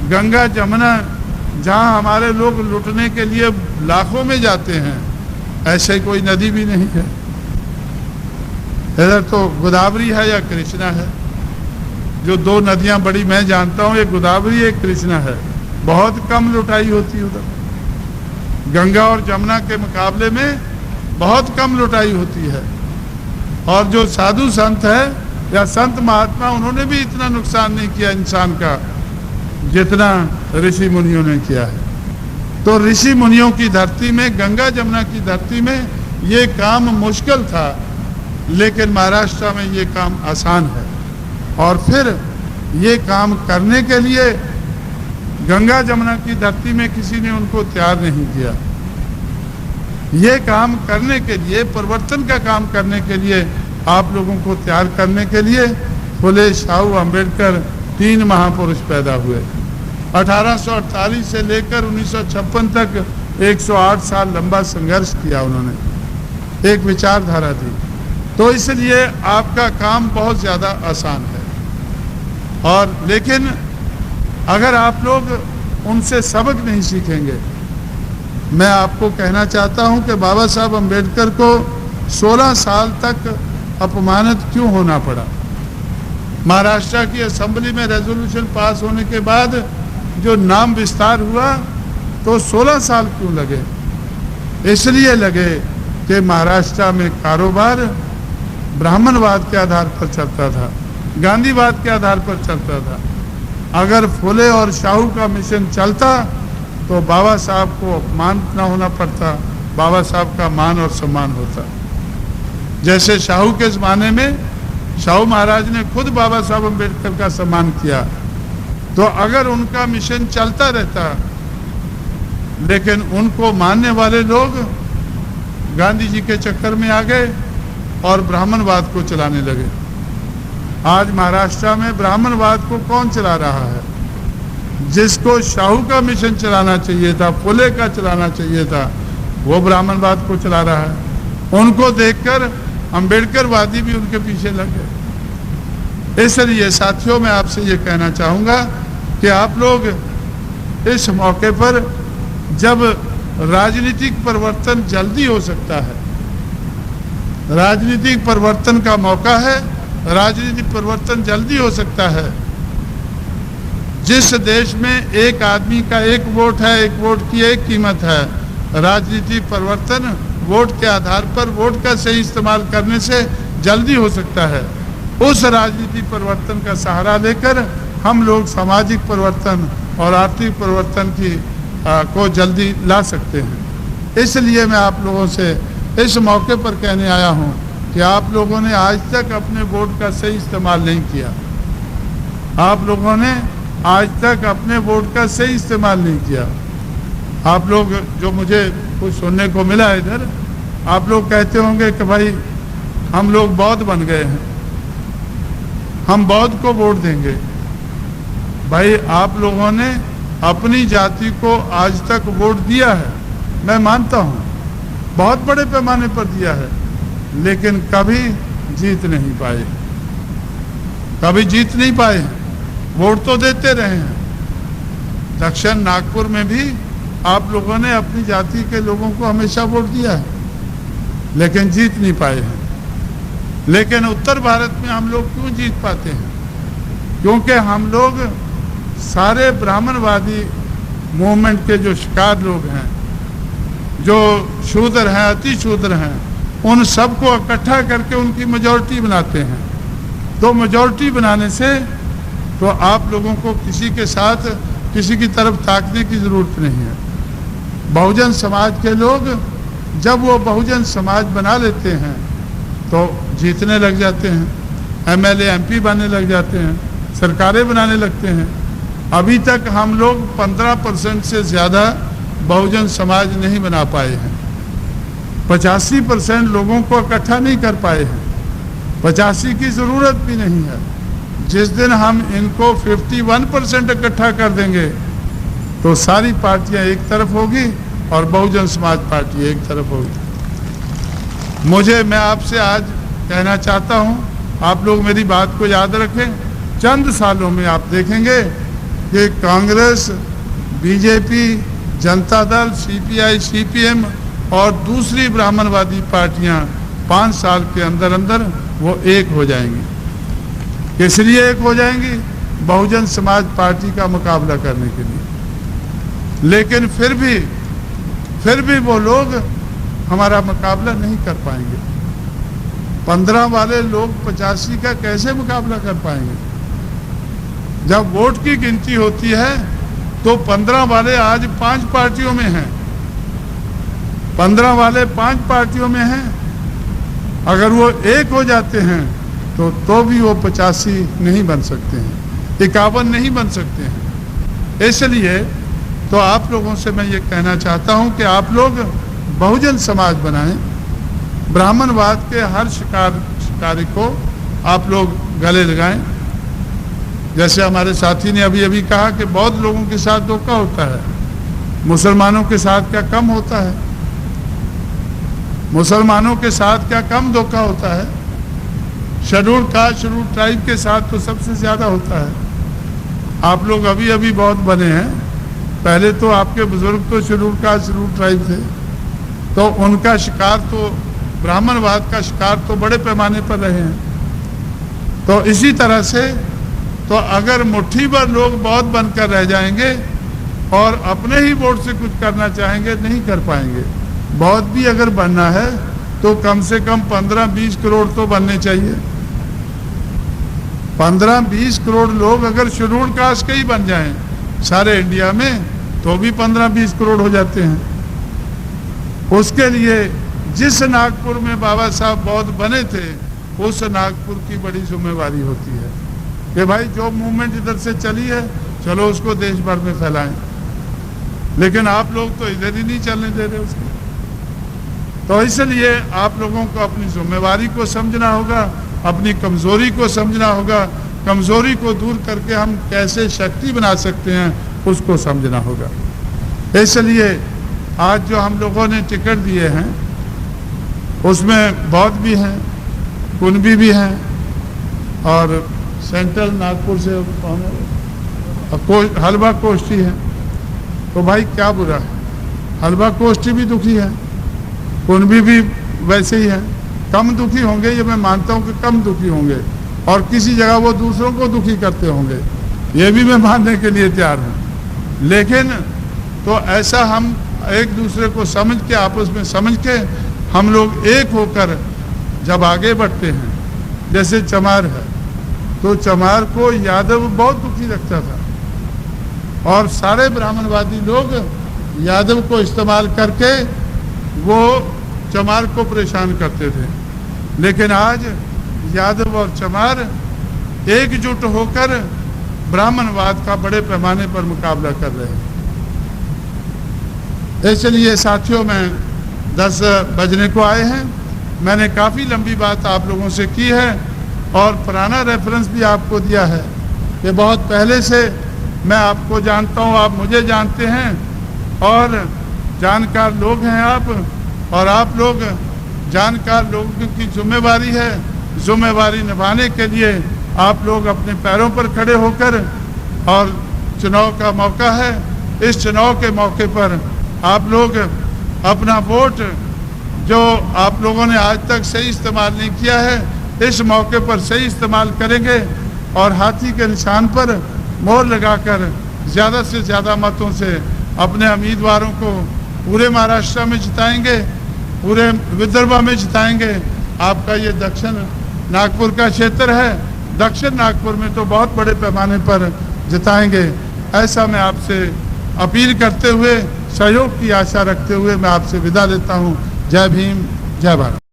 गंगा जमुना जहाँ हमारे लोग लुटने के लिए लाखों में जाते हैं, ऐसे कोई नदी भी नहीं है। इधर तो गोदावरी है या कृष्णा है, जो दो नदियां बड़ी मैं जानता हूँ, एक गोदावरी एक कृष्णा है। बहुत कम लुटाई होती है उधर, गंगा और जमुना के मुकाबले में बहुत कम लुटाई होती है। और जो साधु संत है या संत महात्मा, उन्होंने भी इतना नुकसान नहीं किया इंसान का जितना ऋषि मुनियों ने किया है। तो ऋषि मुनियों की धरती में, गंगा जमुना की धरती में ये काम मुश्किल था, लेकिन महाराष्ट्र में ये काम आसान है। और फिर ये काम करने के लिए गंगा जमुना की धरती में किसी ने उनको तैयार नहीं किया। ये काम करने के लिए, परिवर्तन का काम करने के लिए, आप लोगों को तैयार करने के लिए फुले शाहू अम्बेडकर 3 महापुरुष पैदा हुए। 1848 से लेकर 1956 तक 108 साल लंबा संघर्ष किया उन्होंने, एक विचारधारा थी। तो इसलिए आपका काम बहुत ज़्यादा आसान है। और लेकिन अगर आप लोग उनसे सबक नहीं सीखेंगे, मैं आपको कहना चाहता हूं कि बाबा साहब अम्बेडकर को 16 साल तक अपमानित क्यों होना पड़ा। महाराष्ट्र की असेंबली में रेजोल्यूशन पास होने के बाद जो नाम विस्तार हुआ, तो 16 साल क्यों लगे? इसलिए लगे कि महाराष्ट्र में कारोबार ब्राह्मणवाद के आधार पर चलता था, गांधीवाद के आधार पर चलता था। अगर फुले और शाहू का मिशन चलता तो बाबा साहब को अपमानित न होना पड़ता, बाबा साहब का मान और सम्मान होता। जैसे शाहू के ज़माने में शाहू महाराज ने खुद बाबा साहब अम्बेडकर का सम्मान किया, तो अगर उनका मिशन चलता रहता, लेकिन उनको मानने वाले लोग गांधी जी के चक्कर में आ गए और ब्राह्मणवाद को चलाने लगे। आज महाराष्ट्र में ब्राह्मणवाद को कौन चला रहा है? जिसको शाहू का मिशन चलाना चाहिए था, फुले का चलाना चाहिए था, वो ब्राह्मणवाद को चला रहा है। उनको देखकर अम्बेडकरवादी भी उनके पीछे लग गए। इसलिए साथियों, मैं आपसे ये कहना चाहूँगा कि आप लोग इस मौके पर, जब राजनीतिक परिवर्तन जल्दी हो सकता है, राजनीतिक परिवर्तन का मौका है, राजनीतिक परिवर्तन जल्दी हो सकता है। जिस देश में एक आदमी का एक वोट है, एक वोट की एक कीमत है, राजनीतिक परिवर्तन वोट के आधार पर, वोट का सही इस्तेमाल करने से जल्दी हो सकता है। उस राजनीतिक परिवर्तन का सहारा लेकर हम लोग सामाजिक परिवर्तन और आर्थिक परिवर्तन को जल्दी ला सकते हैं। इसलिए मैं आप लोगों से इस मौके पर कहने आया हूं कि आप लोगों ने आज तक अपने वोट का सही इस्तेमाल नहीं किया। आप लोगों ने आज तक अपने वोट का सही इस्तेमाल नहीं किया। आप लोग, जो मुझे कुछ सुनने को मिला इधर, आप लोग कहते होंगे कि भाई हम लोग बौद्ध बन गए हैं, हम बौद्ध को वोट देंगे। भाई आप लोगों ने अपनी जाति को आज तक वोट दिया है, मैं मानता हूँ, बहुत बड़े पैमाने पर दिया है, लेकिन कभी जीत नहीं पाए, कभी जीत नहीं पाए। वोट तो देते रहे हैं। दक्षिण नागपुर में भी आप लोगों ने अपनी जाति के लोगों को हमेशा वोट दिया है, लेकिन जीत नहीं पाए हैं। लेकिन उत्तर भारत में हम लोग क्यों जीत पाते हैं? क्योंकि हम लोग सारे ब्राह्मणवादी मूवमेंट के जो शिकार लोग हैं, जो शूद्र हैं, अति शूद्र हैं, उन सबको इकट्ठा करके उनकी मेजॉरिटी बनाते हैं। तो मेजॉरिटी बनाने से तो आप लोगों को किसी के साथ, किसी की तरफ ताकने की ज़रूरत नहीं है। बहुजन समाज के लोग जब वो बहुजन समाज बना लेते हैं तो जीतने लग जाते हैं, एमएलए एमपी बनने लग जाते हैं, सरकारें बनाने लगते हैं। अभी तक हम लोग 15% से ज़्यादा बहुजन समाज नहीं बना पाए हैं। 85% लोगों को इकट्ठा नहीं कर पाए हैं। 85 की ज़रूरत भी नहीं है। जिस दिन हम इनको 51% इकट्ठा कर देंगे तो सारी पार्टियां एक तरफ होगी और बहुजन समाज पार्टी एक तरफ होगी। मैं आपसे आज कहना चाहता हूं, आप लोग मेरी बात को याद रखें। चंद सालों में आप देखेंगे कि Congress, BJP, Janata Dal, CPI, CPM और दूसरी ब्राह्मणवादी पार्टियां 5 साल के अंदर अंदर वो एक हो जाएंगी। किस लिए एक हो जाएंगी? बहुजन समाज पार्टी का मुकाबला करने के लिए। लेकिन फिर भी वो लोग हमारा मुकाबला नहीं कर पाएंगे। 15 वाले लोग 85 का कैसे मुकाबला कर पाएंगे? जब वोट की गिनती होती है तो 15 वाले आज 5 पार्टियों में हैं। 15 वाले 5 पार्टियों में हैं। अगर वो एक हो जाते हैं तो भी वो 85 नहीं बन सकते हैं, 51 नहीं बन सकते हैं। इसलिए तो आप लोगों से मैं ये कहना चाहता हूं कि आप लोग बहुजन समाज बनाएं। ब्राह्मणवाद के हर शिकारी को आप लोग गले लगाएं। जैसे हमारे साथी ने अभी कहा कि बहुत लोगों के साथ धोखा होता है, मुसलमानों के साथ क्या कम होता है? मुसलमानों के साथ क्या कम धोखा होता है? शेड्यूल कास्ट, शेड्यूल ट्राइब के साथ तो सबसे ज्यादा होता है। आप लोग अभी बहुत बने हैं, पहले तो आपके बुजुर्ग तो शेड्यूल कास्ट, शेड्यूल ट्राइब थे, तो उनका शिकार तो ब्राह्मणवाद का शिकार तो बड़े पैमाने पर रहे हैं। तो इसी तरह से तो अगर मुट्ठी भर लोग बहुत बनकर रह जाएंगे और अपने ही वोट से कुछ करना चाहेंगे, नहीं कर पाएंगे। बहुत भी अगर बनना है तो कम से कम 15-20 करोड़ तो बनने चाहिए। 15-20 करोड़ लोग अगर शेड्यूल कास्ट के ही बन जाएं सारे इंडिया में तो भी 15-20 करोड़ हो जाते हैं। उसके लिए जिस नागपुर में बाबा साहब बौद्ध बने थे, उस नागपुर की बड़ी जिम्मेवारी होती है कि भाई जो मूवमेंट इधर से चली है, चलो उसको देश भर में फैलाएं। लेकिन आप लोग तो इधर ही नहीं चलने दे रहे उसको। तो इसलिए आप लोगों को अपनी जिम्मेवारी को समझना होगा, अपनी कमजोरी को समझना होगा। कमजोरी को दूर करके हम कैसे शक्ति बना सकते हैं उसको समझना होगा। इसलिए आज जो हम लोगों ने टिकट दिए हैं उसमें बौद्ध भी हैं, कुनबी भी हैं और सेंट्रल नागपुर से हलवा कोष्ठी है। तो भाई क्या बुरा है? हलवा कोष्ठी भी दुखी है, कुनबी भी वैसे ही है। कम दुखी होंगे, ये मैं मानता हूं कि कम दुखी होंगे, और किसी जगह वो दूसरों को दुखी करते होंगे, ये भी मैं मानने के लिए तैयार हूं। लेकिन तो ऐसा हम एक दूसरे को समझ के, आपस में समझ के हम लोग एक होकर जब आगे बढ़ते हैं, जैसे चमार है तो चमार को यादव बहुत दुखी रखता था और सारे ब्राह्मणवादी लोग यादव को इस्तेमाल करके वो चमार को परेशान करते थे। लेकिन आज यादव और चमार एकजुट होकर ब्राह्मणवाद का बड़े पैमाने पर मुकाबला कर रहे हैं। इसलिए साथियों, में 10 बजने को आए हैं। मैंने काफ़ी लंबी बात आप लोगों से की है और पुराना रेफरेंस भी आपको दिया है कि बहुत पहले से मैं आपको जानता हूँ, आप मुझे जानते हैं और जानकार लोग हैं आप, और आप लोग जानकार लोगों की जिम्मेवारी है। जिम्मेवारी निभाने के लिए आप लोग अपने पैरों पर खड़े होकर, और चुनाव का मौका है, इस चुनाव के मौके पर आप लोग अपना वोट जो आप लोगों ने आज तक सही इस्तेमाल नहीं किया है, इस मौके पर सही इस्तेमाल करेंगे और हाथी के निशान पर मोहर लगाकर ज़्यादा से ज़्यादा मतों से अपने उम्मीदवारों को पूरे महाराष्ट्र में जिताएंगे, पूरे विदर्भ में जिताएंगे। आपका ये दक्षिण नागपुर का क्षेत्र है, दक्षिण नागपुर में तो बहुत बड़े पैमाने पर जिताएंगे। ऐसा मैं आपसे अपील करते हुए, सहयोग की आशा रखते हुए मैं आपसे विदा लेता हूँ। जय भीम, जय भारत।